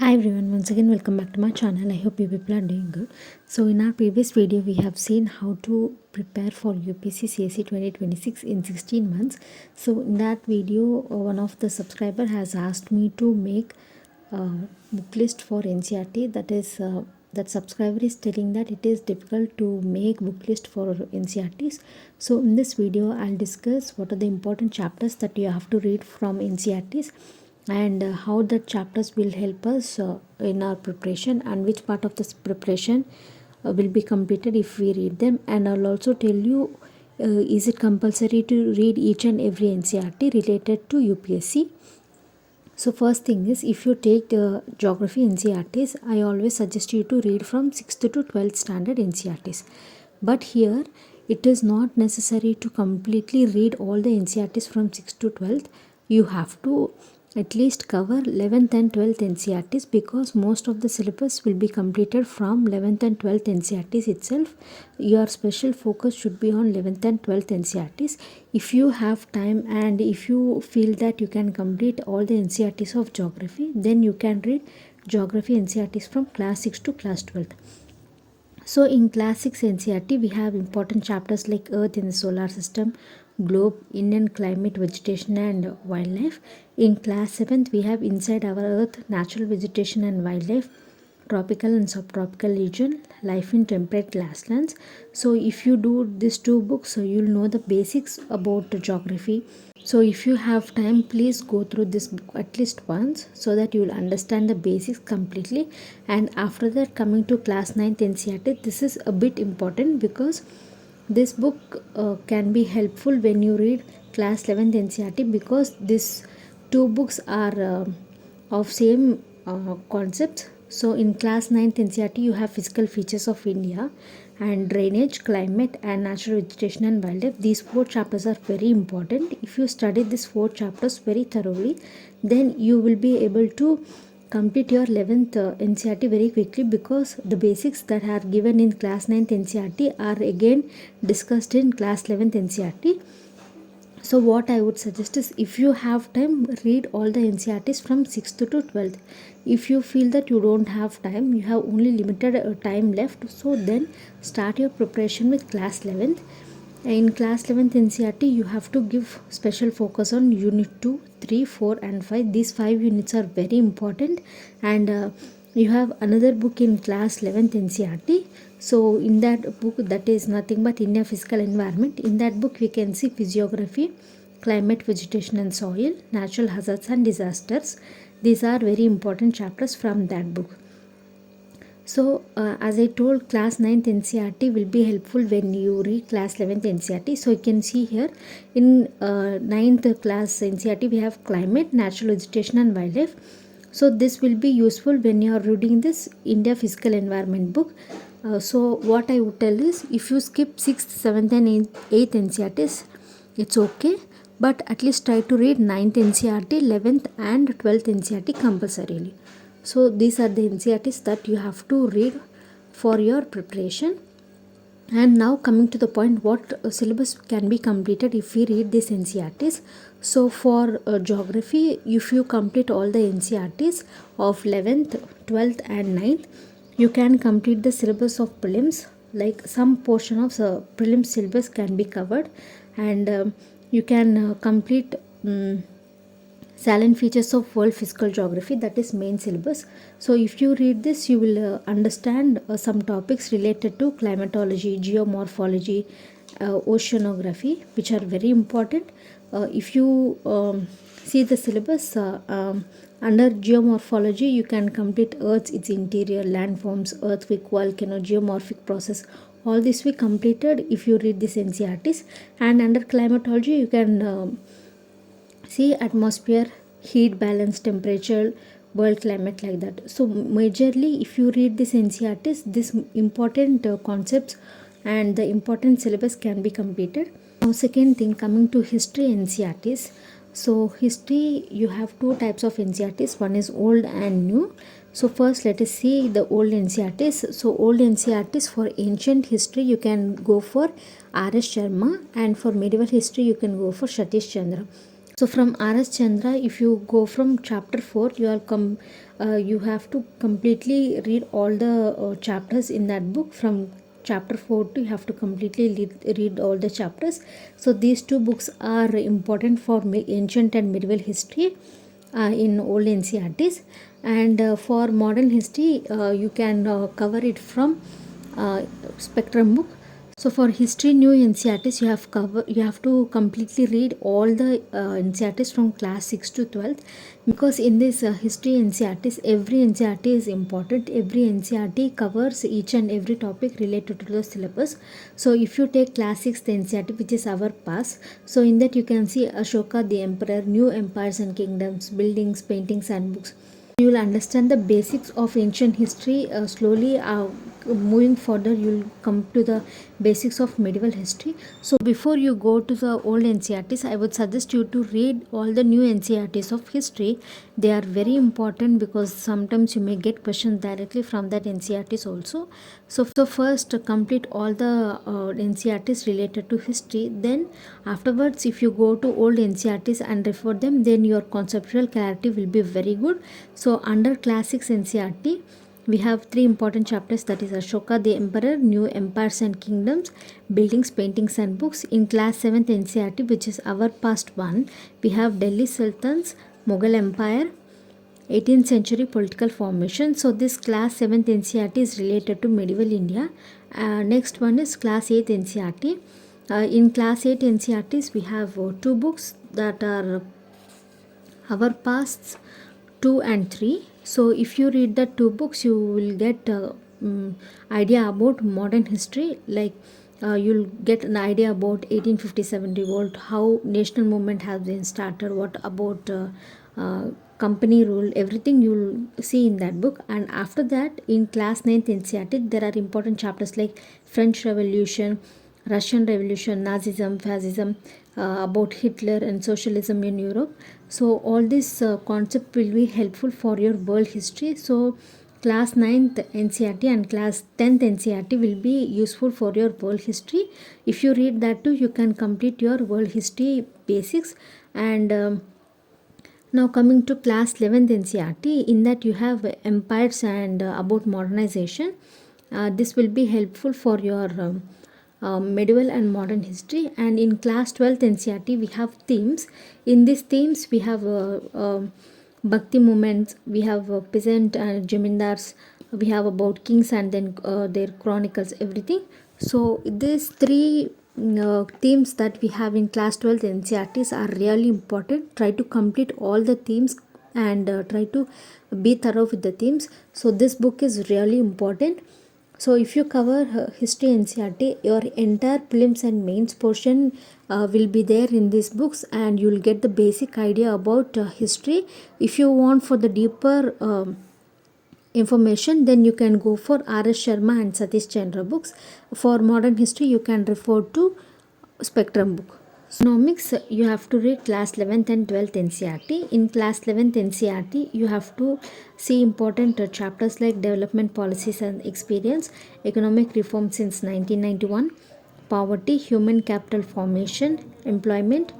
Hi everyone, once again welcome back to my channel. I hope you people are doing good. So in our previous video we have seen how to prepare for UPSC CSE 2026 in 16 months. So in that video one of the subscriber has asked me to make a book list for NCERT. That subscriber is telling that it is difficult to make book list for NCERTs. So in this video I'll discuss what are the important chapters that you have to read from NCERTs and how the chapters will help us in our preparation, and which part of this preparation will be completed if we read them. And I'll also tell you is it compulsory to read each and every NCERT related to UPSC. So first thing is, if you take the geography NCERTs, I always suggest you to read from 6th to 12th standard NCERTs. But here it is not necessary to completely read all the NCERTs from 6th to 12th. You have to at least cover 11th and 12th NCERTs, because most of the syllabus will be completed from 11th and 12th NCERTs itself. Your special focus should be on 11th and 12th NCERTs. If you have time and if you feel that you can complete all the NCERTs of geography, then you can read geography NCERTs from class 6 to class 12th. So in class 6 NCERT we have important chapters like Earth in the solar system, globe, Indian climate, vegetation and wildlife. In class 7th we have inside our earth, natural vegetation and wildlife, tropical and subtropical region, life in temperate grasslands. So if you do these two books, so you'll know the basics about the geography. So if you have time, please go through this book at least once so that you will understand the basics completely. And after that, coming to class 9th NCERT, this is a bit important because this book can be helpful when you read class 11th NCERT, because these two books are of same concepts. So in class 9th NCERT you have physical features of India and drainage, climate and natural vegetation and wildlife. These four chapters are very important. If you study these four chapters very thoroughly, then you will be able to complete your 11th NCERT very quickly, because the basics that are given in class 9th NCERT are again discussed in class 11th NCERT. So what I would suggest is, if you have time, read all the NCERTs from 6th to 12th. If you feel that you don't have time, you have only limited time left, so then start your preparation with class 11th. In class 11th NCERT you have to give special focus on unit 2, 3, 4 and 5. These 5 units are very important. And you have another book in class 11th NCERT. So in that book, that is nothing but India Physical Environment. In that book we can see physiography, climate, vegetation and soil, natural hazards and disasters. These are very important chapters from that book. So as I told, class 9th NCERT will be helpful when you read class 11th NCERT. So you can see here in 9th class NCERT we have climate, natural vegetation and wildlife. So this will be useful when you are reading this India Physical Environment book. So what I would tell is, if you skip 6th, 7th and 8th NCERTs, it's okay. But at least try to read 9th NCERT, 11th and 12th NCERT compulsorily. So these are the NCERTs that you have to read for your preparation. And now coming to the point, what syllabus can be completed if we read these NCERTs. So for geography, if you complete all the NCERTs of 11th, 12th and 9th, you can complete the syllabus of prelims. Like some portion of the prelims syllabus can be covered, and you can complete salient features of world physical geography, that is main syllabus. So if you read this, you will understand some topics related to climatology, geomorphology, oceanography, which are very important. If you see the syllabus under geomorphology, you can complete Earth's its interior, landforms, earthquake, volcano, geomorphic process. All this we completed if you read this NCERTs. And under climatology you can see atmosphere, heat balance, temperature, world climate, like that. So majorly if you read this NCERTs, this important concepts and the important syllabus can be completed. Now second thing, coming to history NCERTs. So history, you have two types of NCERTs. One is old and new. So first let us see the old NCERTs. So old NCERTs, for ancient history you can go for R.S. Sharma, and for medieval history you can go for Satish Chandra. So from R.S. Chandra, if you go from chapter 4, you have to completely read all the chapters in that book. From chapter 4 to you have to completely read all the chapters. So these two books are important for ancient and medieval history in old NCERTs, and for modern history you can cover it from spectrum book. So for history new NCERTs, you have to completely read all the NCERTs from class 6 to 12th, because in this history NCERTs, every NCERT is important. Every NCERT covers each and every topic related to the syllabus. So if you take class 6 NCERT, which is our past, so in that you can see Ashoka the emperor, new empires and kingdoms, buildings, paintings and books. You will understand the basics of ancient history. Slowly moving further, you'll come to the basics of medieval history. So before you go to the old NCERTs, I would suggest you to read all the new NCERTs of history. They are very important because sometimes you may get questions directly from that NCERTs also. So first complete all the NCERTs related to history. Then afterwards, if you go to old NCERTs and refer them, then your conceptual clarity will be very good. So under class 6 NCERT, we have three important chapters, that is Ashoka the emperor, new empires and kingdoms, buildings, paintings and books. In class 7th NCERT, which is our past one, we have Delhi Sultans, Mughal Empire, 18th century political formation. So this class 7th NCERT is related to medieval India. Next one is class 8th NCERT. In class 8 NCERTs, we have two books that are our pasts 2 and 3. So if you read the two books, you will get idea about modern history. Like you'll get an idea about 1857 revolt, how national movement has been started, what about company rule, everything you'll see in that book. And after that, in class 9th NCERT, there are important chapters like French Revolution, Russian Revolution, Nazism, Fascism, about Hitler and socialism in Europe. So all this concept will be helpful for your world history. So class 9th NCERT and class 10th NCERT will be useful for your world history. If you read that too, you can complete your world history basics. And now coming to class 11th NCERT, in that you have empires and about modernization. This will be helpful for your medieval and modern history. And in class 12th NCERT, we have themes. In these themes, we have Bhakti movements, we have peasant and Jamindars, we have about kings and then their chronicles, everything. So these three themes that we have in class 12th NCERTs are really important. Try to complete all the themes and try to be thorough with the themes. So this book is really important. So if you cover history NCERT, your entire prelims and mains portion will be there in these books, and you will get the basic idea about history. If you want for the deeper information, then you can go for R.S. Sharma and Satish Chandra books. For modern history, you can refer to Spectrum book. Economics, you have to read class 11th and 12th NCERT. In class 11th NCERT, you have to see important chapters like development policies and experience, economic reform since 1991, poverty, human capital formation, employment,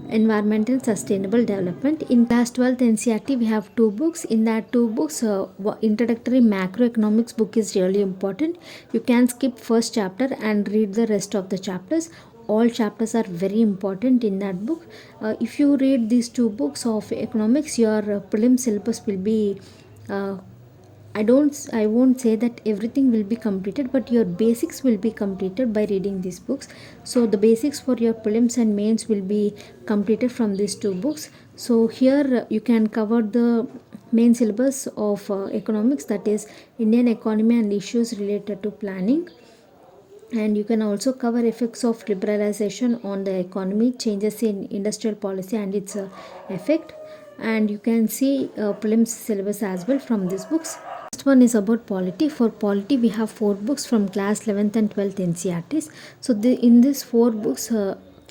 environmental sustainable development. In class 12th NCERT, we have two books. In that two books, introductory macroeconomics book is really important. You can skip first chapter and read the rest of the chapters. All chapters are very important in that book. If you read these two books of economics, your prelim syllabus will be I won't say that everything will be completed, but your basics will be completed by reading these books. So the basics for your prelims and mains will be completed from these two books. So here you can cover the main syllabus of economics, that is Indian economy and issues related to planning. And you can also cover effects of liberalization on the economy, changes in industrial policy and its effect. And you can see prelims syllabus as well from these books. Next one is about polity. For polity, we have four books from class 11th and 12th NCERTs. So in these four books,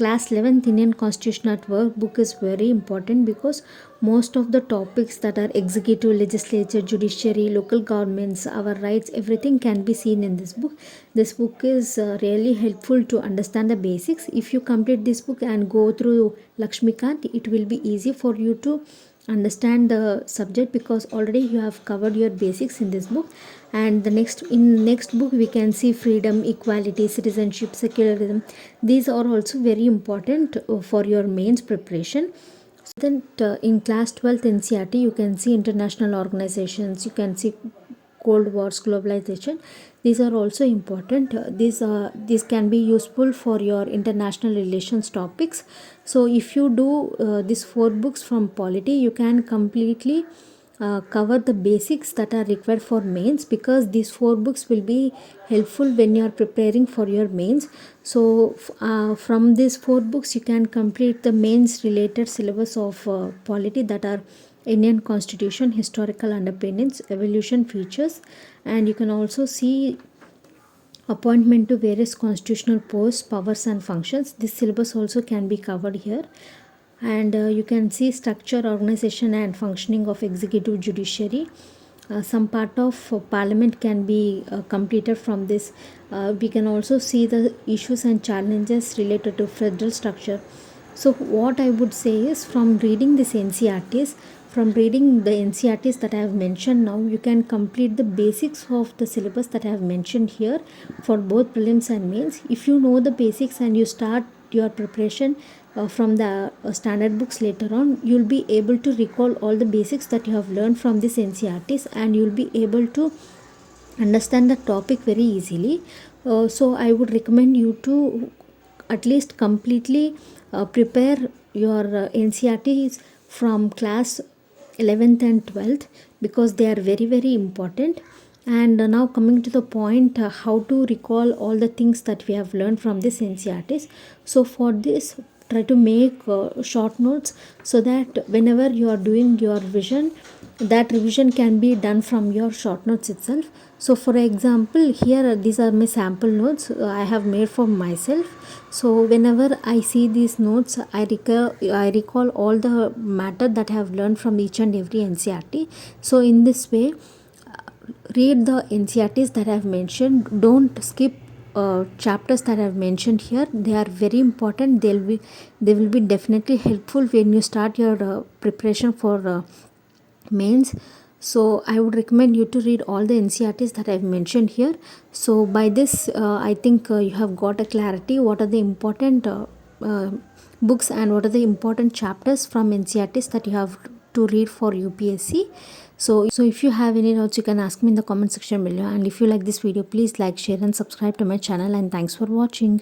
class 11th Indian Constitution at Work book is very important because most of the topics that are executive, legislature, judiciary, local governments, our rights, everything can be seen in this book. This book is really helpful to understand the basics. If you complete this book and go through Lakshmikant, it will be easy for you to understand the subject because already you have covered your basics in this book. And the next book we can see freedom, equality, citizenship, secularism. These are also very important for your mains preparation. So then in class 12th NCERT you can see international organizations, you can see Cold Wars, globalization. These are also important. These can be useful for your international relations topics. So if you do these 4 books from polity, you can completely cover the basics that are required for mains, because these 4 books will be helpful when you are preparing for your mains. So from these 4 books you can complete the mains related syllabus of polity, that are Indian Constitution, historical underpinnings, evolution, features, and you can also see appointment to various constitutional posts, powers and functions. This syllabus also can be covered here. And you can see structure, organization and functioning of executive, judiciary. Some part of parliament can be completed from this. We can also see the issues and challenges related to federal structure. So what I would say is, from reading this NCERTs, from reading the NCERTs that I have mentioned now, you can complete the basics of the syllabus that I have mentioned here for both prelims and mains. If you know the basics and you start your preparation from the standard books later on, you will be able to recall all the basics that you have learned from this NCERTs, and you will be able to understand the topic very easily. So I would recommend you to at least completely prepare your NCERTs from class 11th and 12th, because they are very very important. And now coming to the point, how to recall all the things that we have learned from this NCERTs. So for this, try to make short notes, so that whenever you are doing your revision, that revision can be done from your short notes itself. So for example, here these are my sample notes I have made for myself. So whenever I see these notes, I recall all the matter that I have learned from each and every NCERT. So in this way, read the NCERTs that I have mentioned. Don't skip chapters that I have mentioned here. They are very important. They will be definitely helpful when you start your preparation for mains. So I would recommend you to read all the NCERTs that I have mentioned here. So by this, I think you have got a clarity what are the important books and what are the important chapters from NCERTs that you have to read for UPSC. So if you have any doubts, you can ask me in the comment section below. And if you like this video, please like, share and subscribe to my channel. And thanks for watching.